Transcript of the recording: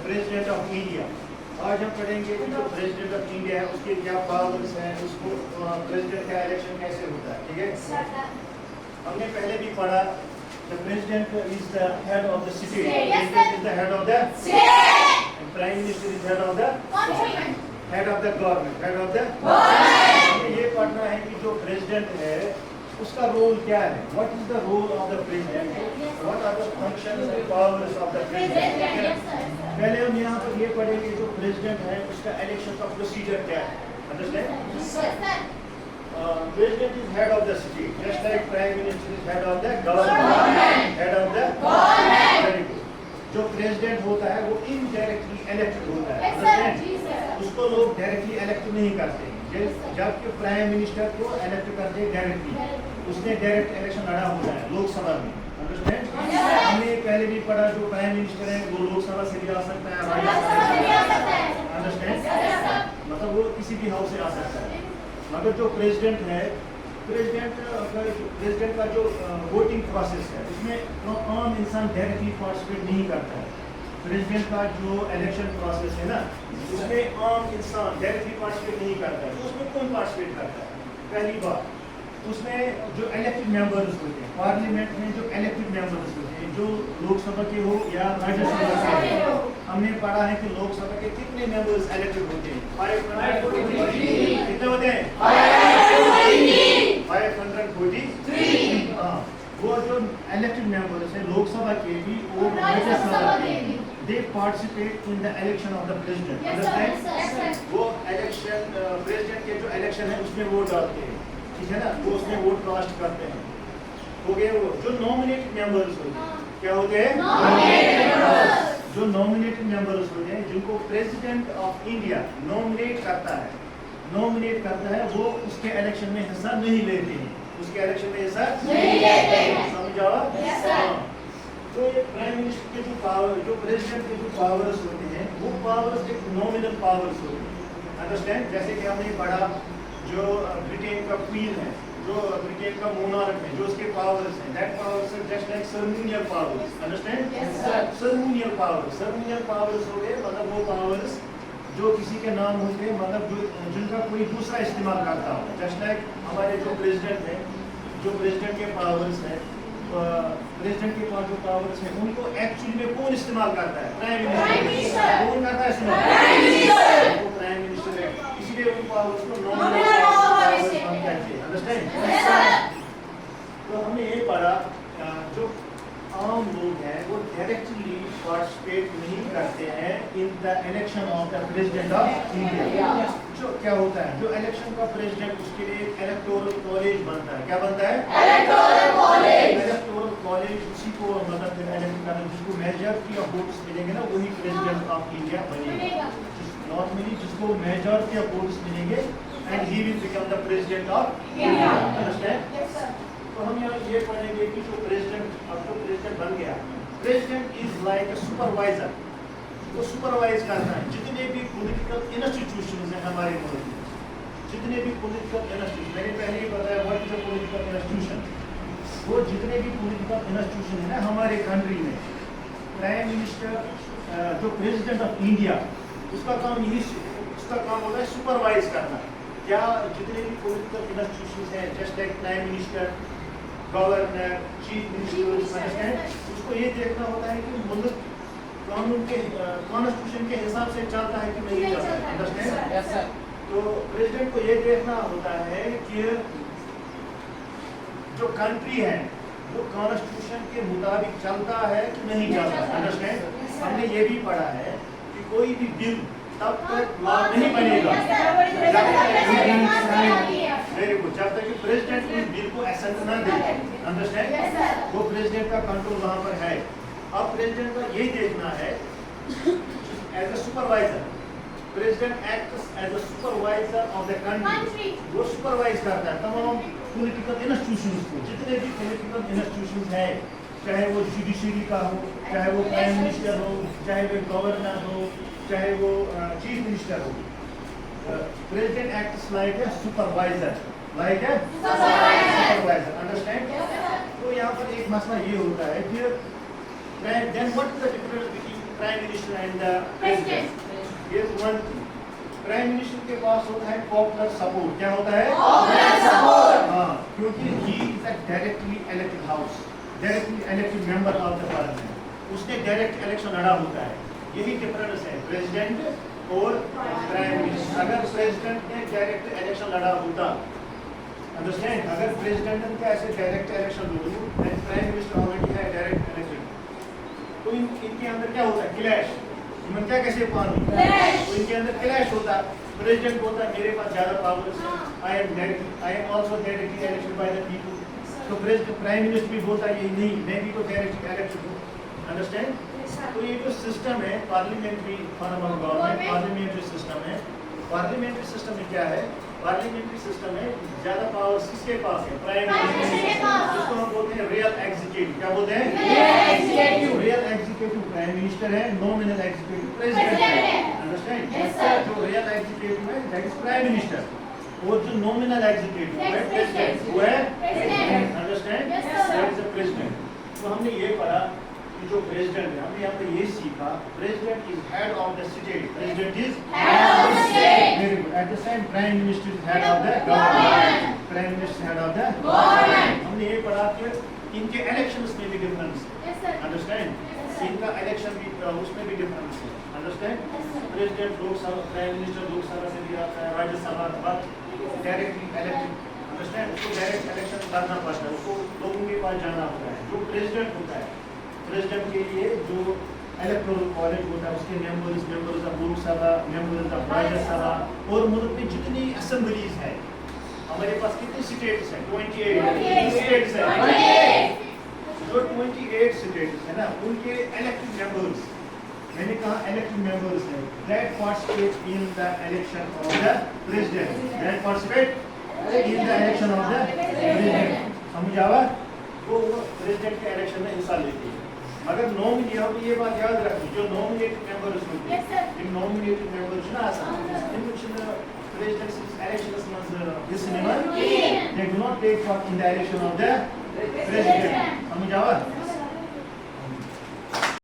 President of India. आज हम पढ़ेंगे कि जो प्रेसिडेंट ऑफ इंडिया है उसके क्या पावर्स हैं, उसको प्रेसिडेंट का इलेक्शन कैसे होता है। ठीक है, हमने पहले भी पढ़ा the president is the head of the city, president is the head of the state, prime minister is head of the head of the government, head of the हमें ये पढ़ना है कि जो प्रेसिडेंट है उसका रोल क्या है, what is the role of the president, what are the functions and powers of the president. पहले हम यहाँ पर ये पढ़ेंगे जो प्रेसिडेंट है उसका इलेक्शन का प्रोसीजर क्या है। Understand? President is head of the city, just like prime minister is head of the government, head of the government. जो प्रेसिडेंट होता है वो इनडायरेक्टली इलेक्टेड होता है। अंडरस्टैंड? उसको लोग डायरेक्टली इलेक्ट नहीं करते, जबकि प्राइम मिनिस्टर को इलेक्ट करते हैं डायरेक्टली, उसने डायरेक्ट इलेक्शन लड़ा होता है लोकसभा में। अंडरस्टैंड? हमने पहले भी पढ़ा जो प्राइम मिनिस्टर है वो लोकसभा से भी आ सकता है, राज्यसभा से भी आ सकता है। अंडरस्टैंड? मतलब वो किसी भी हाउस से आ सकता है। मगर जो प्रेसिडेंट है, प्रेसिडेंट का जो वोटिंग प्रोसेस है उसमें आम इंसान डायरेक्टली पार्टिसिपेट नहीं करता है। प्रेसिडेंट का जो इलेक्शन प्रोसेस है ना उसमें आम इंसान डायरेक्टली पार्टिसिपेट नहीं करता है। तो उसमें कौन पार्टिसिपेट करता है? पहली बात, उसमें जो इलेक्टेड मेंबर्स होते हैं, पार्लियामेंट में जो इलेक्टेड मेंबर्स होते हैं, जो लोकसभा के हो या राज्यसभा के हो, हमने पढ़ा है कि लोकसभा के कितने मेंबर्स इलेक्टेड होते हैं? 543। कितने होते हैं? 543। हाँ, वो जो इलेक्टेड मेंबर्स हैं लोकसभा के भी और राज्यसभा के भी, they participate in the election of the president. Understand? वो इलेक्शन प्रेसिडेंट के जो इलेक्शन है उसमें वोट डालते हैं, ठीक है ना, वो उसमें वोट कास्ट करते हैं। हो गए वो जो नॉमिनेटेड मेंबर्स होते हैं, क्या होते हैं? जो नॉमिनेटेड मेंबर्स होते हैं जिनको प्रेसिडेंट ऑफ इंडिया नॉमिनेट करता है, वो उसके इलेक्शन में हिस्सा नहीं लेते हैं, उसके इलेक्शन में हिस्सा नहीं लेते हैं। समझ आओ? तो ये प्राइम मिनिस्टर के जो पावर, जो प्रेसिडेंट के जो पावर्स होते हैं वो पावर्स एक नॉमिनल पावर्स होते हैं। अंडरस्टैंड? जैसे कि हमने पढ़ा जो ब्रिटेन का क्वीन है, जो ब्रिटेन का मोनार्क है, जो उसके पावर्स हैं, that powers are just like ceremonial powers. Understand? Ceremonial powers हो गए, मतलब वो पावर्स जो किसी के नाम होते हैं, मतलब जिनका कोई दूसरा इस्तेमाल करता हो। जस्ट लाइक हमारे जो प्रेसिडेंट हैं, जो प्रेसिडेंट के पावर्स हैं, प्रेसिडेंट के पास जो पावर्स हैं उनको एक्चुअली में कौन इस्तेमाल करता है? Prime minister. कौन करता है इस्तेमाल? वो प्राइम मिनिस्टर है, इसलिए उन पावर्स को नॉमिनल पावर्स हम कहते हैं। अंडरस्टैंड? तो हमने ये पढ़ा जो आम लोग हैं वो डायरेक्टली पार्टिसिपेट नहीं करते हैं in the election of the president of India. जो क्या होता है, जो इलेक्शन का प्रेसिडेंट उसके लिए इलेक्टोरल कॉलेज बनता है। क्या बनता है? इलेक्टोरल कॉलेज उसी को मतलब इलेक्ट करना, जिसको मेजॉरिटी ऑफ वोट्स मिलेंगे ना वही प्रेसिडेंट ऑफ इंडिया बनेगा। नॉर्मली जिसको मेजॉरिटी ऑफ वोट्स मिलेंगे and he will become the president of India. Understand? तो हम यहाँ ये पढ़ेंगे कि जो प्रेसिडेंट, अब जो प्रेसिडेंट बन गया, president is like a supervisor, वो सुपरवाइज करता है जितने भी पॉलिटिकल इंस्टीट्यूशंस हैं हमारे मुल्क में, जितने भी पॉलिटिकल इंस्टीट्यूशन, मैंने पहले ही बताया what is a political institution. वो जितने भी पॉलिटिकल इंस्टीट्यूशन है ना हमारे कंट्री में, प्राइम मिनिस्टर जो प्रेसिडेंट ऑफ इंडिया उसका काम होता है सुपरवाइज करना। क्या जितने भी पॉलिटिकल इंस्टीट्यूशंस हैं just like prime minister, governor, chief minister, उसको ये देखना होता है कि मुल्क कानून के कॉन्स्टिट्यूशन के हिसाब से चलता है कि नहीं चलता है। अंडरस्टैंड? तो प्रेसिडेंट को ये देखना होता है कि जो कंट्री है वो कॉन्स्टिट्यूशन के मुताबिक चलता है कि नहीं चलता। अंडरस्टैंड? हमने ये भी पढ़ा है कि कोई भी बिल तब तक लॉ नहीं बनेगा वेरी गुड जब तक कि प्रेसिडेंट उस बिल को एसेंट ना दे। अंडरस्टैंड? वो प्रेसिडेंट का कंट्रोल वहाँ पर है। अब प्रेसिडेंट का यही देखना है as a supervisor, president acts as a supervisor of the country. वो सुपरवाइज करता है तमाम पॉलिटिकल इंस्टीट्यूशंस को, जितने भी पॉलिटिकल इंस्टीट्यूशंस हैं, चाहे वो जुडिशरी का हो, चाहे वो प्राइम मिनिस्टर हो, चाहे वो गवर्नर हो, चाहे वो चीफ मिनिस्टर हो। President acts like a supervisor, understand? तो यहाँ पर एक मसला ये होता है कि then what is the difference between Prime Minister and the President. Here's one thing. Prime Minister के पास होता है popular support. क्या होता है? Popular support. हाँ, क्योंकि he is a directly elected house, directly elected member of the parliament. उसने direct election लड़ा होता है. यही difference है President और Prime Minister. अगर President ने direct election लड़ा होता, understand? अगर President ने ऐसे direct election laddoo, then Prime Minister already है direct election. तो इनके अंदर क्या होता है? क्लैश. इनमें क्या कैसे पानी? तो इनके अंदर क्लैश होता. प्रेसिडेंट होता मेरे पास ज्यादा पावर्स है. I am also directly elected by the people. तो प्रेसिडेंट प्राइम मिनिस्टर भी बोलता है ये नहीं, मैं भी तो डायरेक्टली इलेक्टेड हूँ. अंडरस्टैंड? तो ये जो सिस्टम है parliamentary form of government, parliamentary system है. पार्लियामेंट्री सिस्टम में क्या है? पार्लियामेंट्री सिस्टम में ज्यादा पावर्स किसके पास है? प्राइम मिनिस्टर के पास. जिसको हम बोलते हैं रियल एग्जीक्यूटिव. क्या बोलते हैं? रियल एग्जीक्यूटिव प्राइम मिनिस्टर है, नॉमिनल एग्जीक्यूटिव प्रेसिडेंट है. अंडरस्टैंड? जो रियल एग्जीक्यूटिव है दैट इज प्राइम मिनिस्टर, और जो नॉमिनल एग्जीक्यूटिव है प्रेसिडेंट, वो है president. Understand? That is the president. तो हमने ये पढ़ा कि जो प्रेसिडेंट है, हमने यहाँ पे ये सीखा president is head of the state. President is head of the state. Very good. At the same prime minister is head of the government. Prime minister head of the government. हमने ये पढ़ा कि इनके इलेक्शंस में भी difference है. Understand? इनका election भी उसमें भी डिफरेंस है. Understand? President Lok Sabha, prime minister Lok Sabha से भी आता है, Rajya Sabha but directly elected. Understand? उसको डायरेक्ट इलेक्शन करना पड़ता है, उसको लोगों के पास जाना होता है. जो प्रेसिडेंट होता है, प्रेसिडेंट के लिए जो इलेक्टोरल कॉलेज होता है उसके members of Lok Sabha, members of Rajya Sabha, और मुल्क में जितनी असेंबलीज है, हमारे पास कितनी स्टेट्स हैं? 28 स्टेट्स हैं. जो 28 स्टेट्स है ना, उनके इलेक्टेड मेंबर्स, मैंने कहा इलेक्टेड मेंबर्स हैं, that participate in the election of the president. That participate in the election of the president. समझ आवा? वो प्रेसिडेंट के इलेक्शन में हिस्सा लेते हैं. मगर नॉमिनेट हो, ये बात याद रखनी, जो नॉमिनेटेड मेंबर्स होते हैं, इन नॉमिनेटेड मेंबर्स ना आसान, इन प्रेसिडेंट इलेक्शंस में हिस्सा लेना, they do not take part in the election of the president. समझ आवा?